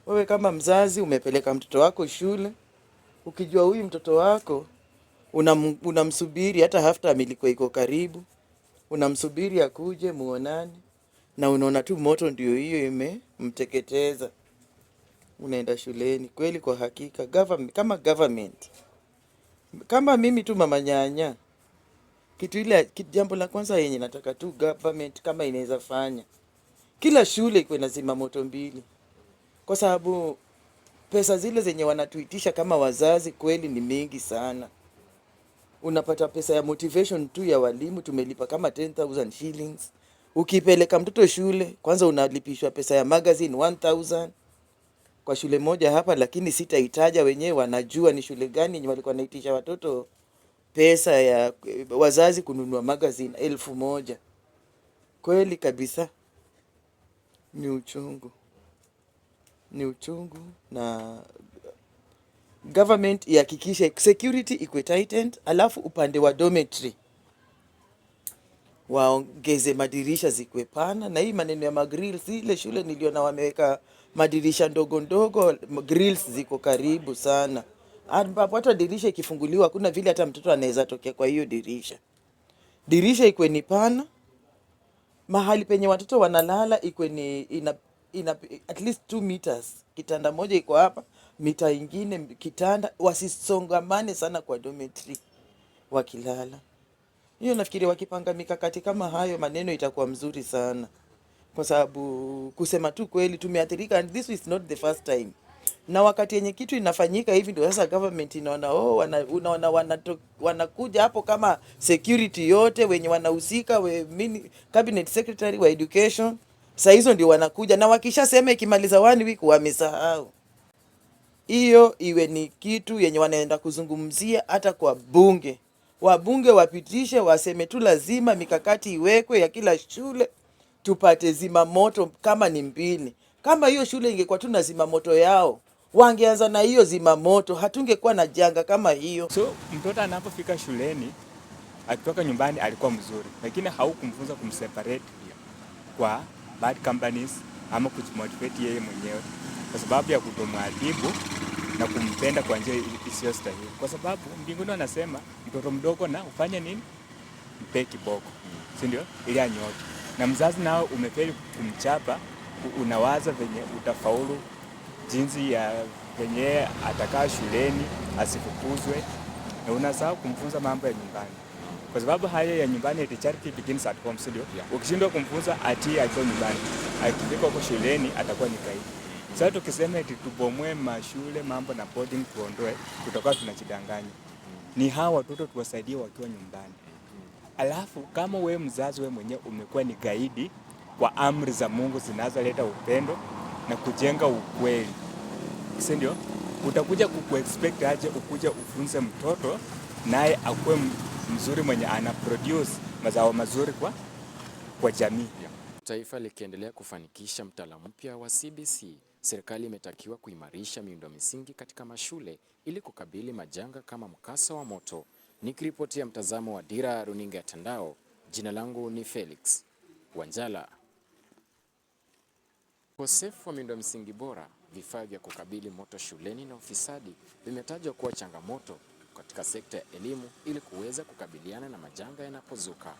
Wewe kama mzazi umepeleka mtoto wako shule, ukijua huyu mtoto wako unamsubiri hata half time ilikuwa iko karibu, unamsubiri akuje muonane, na unaona tu moto ndio hiyo imemteketeza, unaenda shuleni. Kweli kwa hakika government kama mimi tu mama nyanya, jambo la kwanza yenye nataka tu government kama inaweza fanya, kila shule ikuwe na zima moto mbili, kwa sababu pesa zile zenye wanatuitisha kama wazazi kweli ni mingi sana. Unapata pesa ya motivation tu ya walimu tumelipa kama 10,000 shillings. Ukipeleka mtoto shule, kwanza unalipishwa pesa ya magazine 1,000 kwa shule moja hapa, lakini sitaitaja, wenyewe wanajua ni shule gani yenye walikuwa wanaitisha watoto pesa ya wazazi kununua magazine 1,000. Kweli kabisa ni uchungu. Ni uchungu, na government ihakikishe security iko tightened, alafu upande wa dormitory waongeze madirisha zikuwe pana, na hii maneno ya magrills, ile shule niliona wameweka madirisha ndogo ndogo, grills ziko karibu sana, ambapo hata dirisha ikifunguliwa kuna vile hata mtoto anaweza tokea kwa hiyo dirisha. Dirisha ikuwe ni pana, mahali penye watoto wanalala ikuwe ni ina at least 2 meters. Kitanda moja iko hapa, mita ingine kitanda, wasisongamane sana kwa dormitory wakilala. Hiyo nafikiri wakipanga mikakati kama hayo, maneno itakuwa mzuri sana, kwa sababu kusema tu kweli tumeathirika, and this is not the first time. Na wakati yenye kitu inafanyika hivi ndio sasa government inaona unaona wanakuja hapo kama security yote wenye wanahusika, cabinet secretary wa education, saa hizo ndio wanakuja, na wakishasema ikimaliza 1 week wamesahau. Hiyo iwe ni kitu yenye wanaenda kuzungumzia hata kwa bunge, wabunge wapitishe, waseme tu lazima mikakati iwekwe ya kila shule tupate zima moto kama ni mbili. Kama hiyo shule ingekuwa tu na zima moto yao, wangeanza na hiyo zima moto, hatungekuwa na janga kama hiyo. So mtoto anapofika shuleni akitoka nyumbani alikuwa mzuri, lakini haukumfunza kumseparate kwa bad companies ama kujimotivate yeye mwenyewe, kwa sababu ya kutomwadhibu na kumpenda kwa njia isiyo stahili. Kwa sababu mbinguni anasema mtoto mdogo na ufanye nini? Mpe kiboko, si ndio? Ili anyoke. Na mzazi nao umefeli kumchapa, unawaza venye utafaulu, jinsi ya venye atakaa shuleni asifukuzwe, na unasahau kumfunza mambo ya nyumbani. Kwa sababu haya ya nyumbani, the charity begins at home, si ndio? Ukishindwa kumfunza ati akiwa nyumbani, akifika huko shuleni atakuwa ni kaidi. Sasa tukisema eti tubomoe mashule, mambo na boarding tuondoe, tutakuwa tunachidanganya. Ni hawa watoto tuwasaidie wakiwa nyumbani. Alafu kama we mzazi we mwenyewe umekuwa ni gaidi kwa amri za Mungu zinazoleta upendo na kujenga ukweli, si ndio? Utakuja kuexpect aje ukuja ufunze mtoto naye akuwe mzuri mwenye ana produce mazao mazuri kwa jamii. Taifa likiendelea kufanikisha mtaala mpya wa CBC, serikali imetakiwa kuimarisha miundo misingi katika mashule ili kukabili majanga kama mkasa wa moto. Nikiripotia mtazamo wa Dira Runinga ya Tandao, jina langu ni Felix Wanjala. Ukosefu wa miundo msingi bora, vifaa vya kukabili moto shuleni na ufisadi vimetajwa kuwa changamoto katika sekta ya elimu ili kuweza kukabiliana na majanga yanapozuka.